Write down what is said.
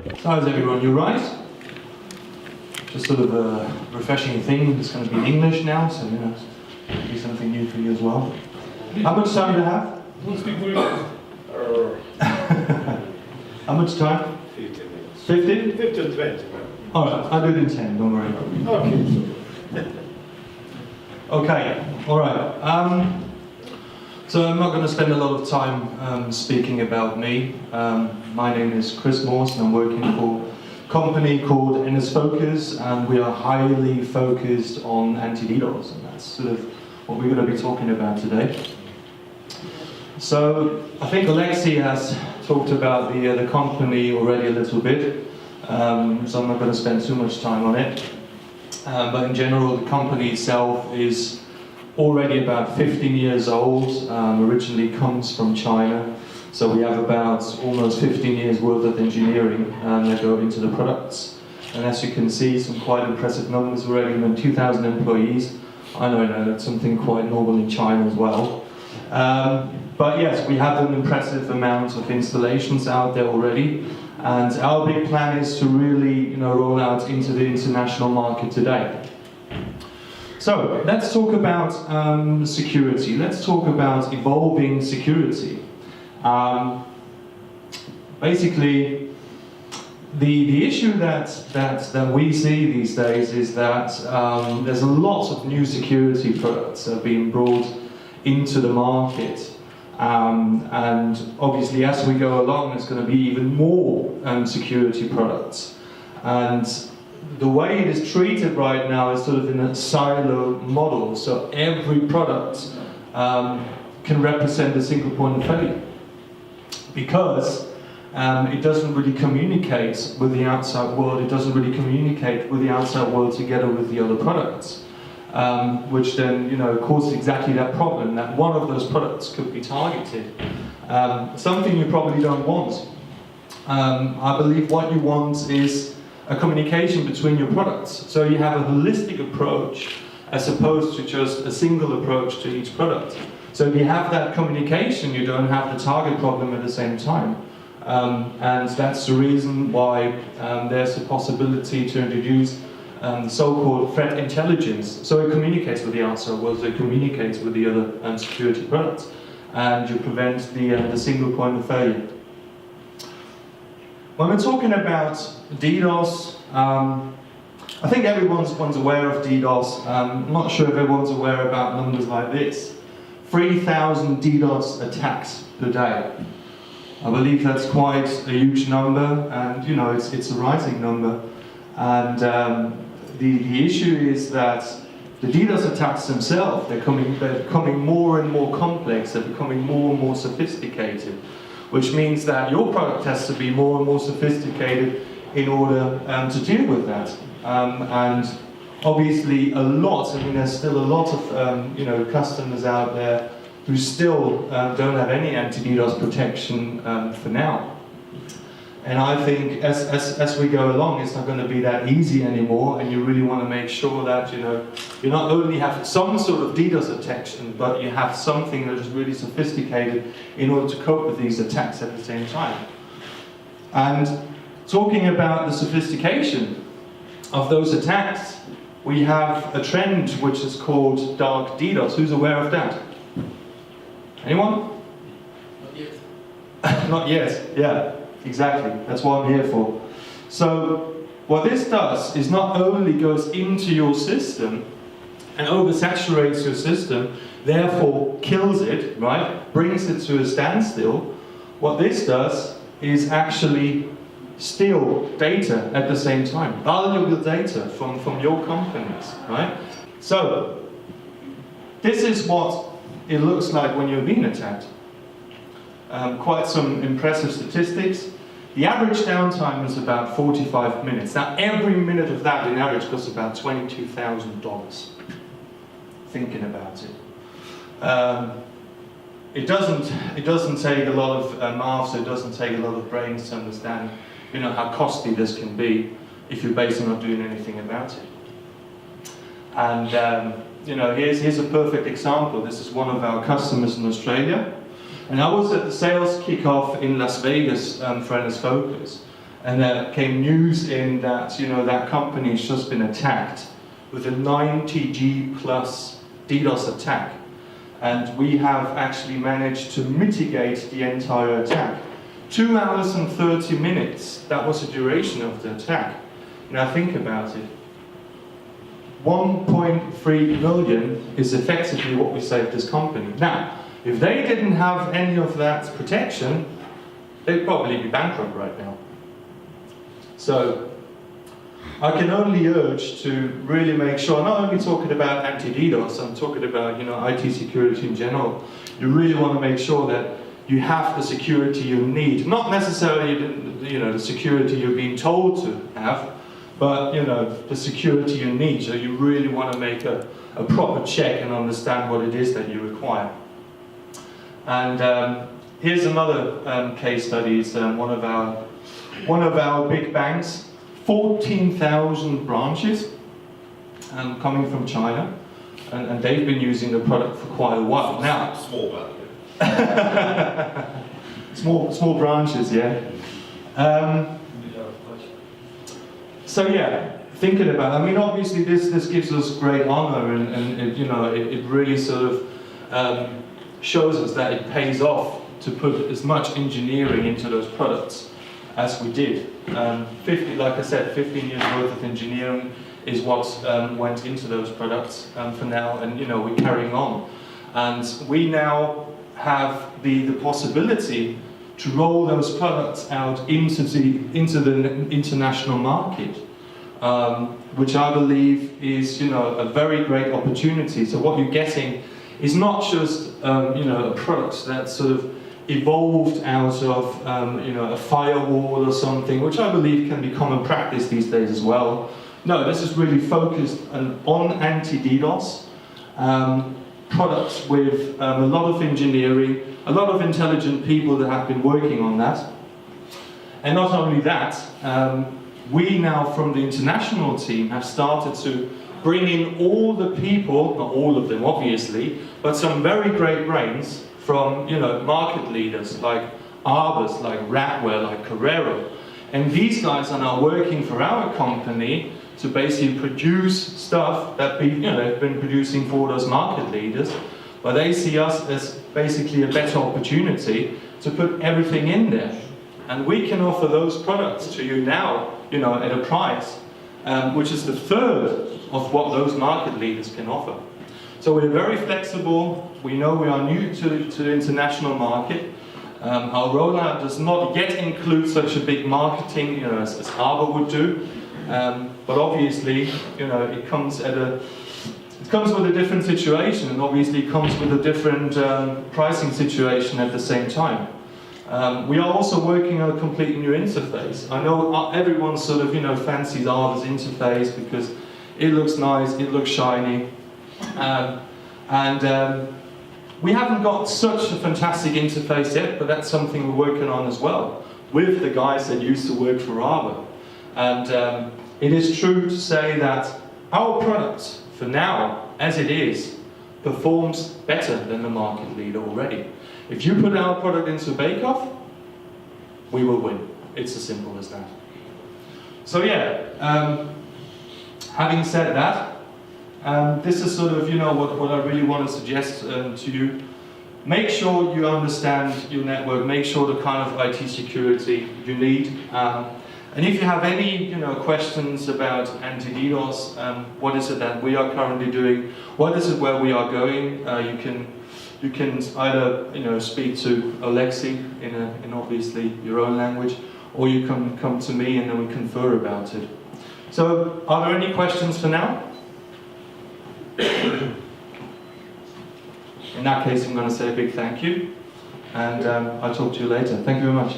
How's everyone? You right? Just sort of a refreshing thing. It's going to be in English now, so you know, it'll be something new for you as well. How much time do you have? How much time? 15 minutes. 15? 15 to 20. Alright, I'll do it in 10, don't worry. Okay. Okay, alright. So I'm not going to spend a lot of time speaking about me. My name is Chris Moorse and I'm working for a company called NSFOCUS, and we are highly focused on anti-DDoS, and that's sort of what we're going to be talking about today. So I think Alexei has talked about the company already a little bit, so I'm not going to spend too much time on it. But in general, the company itself is already about 15 years old, originally comes from China. So we have about almost 15 years worth of engineering that go into the products. And as you can see, some quite impressive numbers already, 2,000 employees. I know that's something quite normal in China as well. But yes, we have an impressive amount of installations out there already. And our big plan is to really roll out into the international market today. So let's talk about security. Let's talk about evolving security. Basically, the issue that we see these days is that there's a lot of new security products that are being brought into the market. And obviously, as we go along, there's going to be even more security products. And the way it is treated right now is sort of in a silo model. So every product can represent a single point of failure, because it doesn't really communicate with the outside world. It doesn't really communicate with the outside world together with the other products. Which then, causes exactly that problem, that one of those products could be targeted. Something you probably don't want. I believe what you want is a communication between your products. So you have a holistic approach as opposed to just a single approach to each product. So if you have that communication, you don't have the target problem at the same time. And that's the reason why there's a possibility to introduce so-called threat intelligence. So it communicates with the outside world, so it communicates with the other security products, and you prevent the single point of failure. When we're talking about DDoS, I think everyone's aware of DDoS. I'm not sure if everyone's aware about numbers like this. 3,000 DDoS attacks per day. I believe that's quite a huge number, and it's a rising number. And the issue is that the DDoS attacks themselves, they're becoming more and more complex, they're becoming more and more sophisticated, which means that your product has to be more and more sophisticated in order to deal with that. And obviously there's still a lot of customers out there who still don't have any anti-DDoS protection for now. And I think as we go along, it's not going to be that easy anymore, and you really want to make sure that you not only have some sort of DDoS detection, but you have something that is really sophisticated in order to cope with these attacks at the same time. And talking about the sophistication of those attacks, we have a trend which is called dark DDoS. Who's aware of that? Anyone? Not yet. Not yet, yeah. Exactly, that's what I'm here for. So what this does is not only goes into your system and oversaturates your system, therefore kills it, right? Brings it to a standstill. What this does is actually steal data at the same time, valuable data from your companies, right? So this is what it looks like when you're being attacked. Quite some impressive statistics. The average downtime is about 45 minutes. Now, every minute of that, in average, costs about $22,000. Thinking about it. It doesn't take a lot of maths, it doesn't take a lot of brains to understand, how costly this can be if you're basically not doing anything about it. And, here's a perfect example. This is one of our customers in Australia. And I was at the sales kickoff in Las Vegas for NSFOCUS. And there came news in that, you know, that company has just been attacked with a 90G plus DDoS attack. And we have actually managed to mitigate the entire attack. 2 hours and 30 minutes, that was the duration of the attack. Now think about it. 1.3 million is effectively what we saved this company. Now, if they didn't have any of that protection, they'd probably be bankrupt right now. So, I can only urge to really make sure, not only talking about anti-DDoS, I'm talking about, you know, IT security in general. You really want to make sure that you have the security you need. Not necessarily, you know, the security you're being told to have, but, you know, the security you need. So you really want to make a proper check and understand what it is that you require. And here's another case study. It's one of our big banks. 14,000 branches coming from China, and they've been using the product for quite a while now. Small value. Small branches, yeah. So yeah, thinking about, I mean, obviously this gives us great honor, and it, you know, it really sort of shows us that it pays off to put as much engineering into those products as we did. 50, like I said, 15 years worth of engineering is what went into those products for now, and you know, we're carrying on. And we now have the possibility to roll those products out into the international market, which I believe is, you know, a very great opportunity. So what you're getting is not just you know, a product that's sort of evolved out of you know, a firewall or something, which I believe can be common practice these days as well. No, this is really focused on anti-DDoS products with a lot of engineering, a lot of intelligent people that have been working on that. And not only that, we now from the international team have started to bring in all the people, not all of them obviously, but some very great brains from, you know, market leaders like Arbus, like Radware, like Carrero. And these guys are now working for our company to basically produce stuff that you know, they've been producing for those market leaders, but they see us as basically a better opportunity to put everything in there. And we can offer those products to you now, you know, at a price, which is the third of what those market leaders can offer. So we're very flexible. We know we are new to the international market. Our rollout does not yet include such a big marketing, you know, as Arbor would do. But obviously, you know, it comes with a different situation, and obviously it comes with a different pricing situation at the same time. We are also working on a completely new interface. I know everyone sort of, you know, fancies Arbor's interface because it looks nice, it looks shiny. We haven't got such a fantastic interface yet, but that's something we're working on as well with the guys that used to work for Arbor. And it is true to say that our product, for now, as it is, performs better than the market leader already. If you put our product into a bake-off, we will win. It's as simple as that. So yeah, having said that, this is sort of, you know, what I really want to suggest to you. Make sure you understand your network. Make sure the kind of IT security you need. And if you have any, you know, questions about anti-DDoS, what is it that we are currently doing? What is it where we are going? You can either, you know, speak to Alexi in obviously your own language, or you can come to me and then we confer about it. So, are there any questions for now? In that case, I'm going to say a big thank you, and I'll talk to you later. Thank you very much.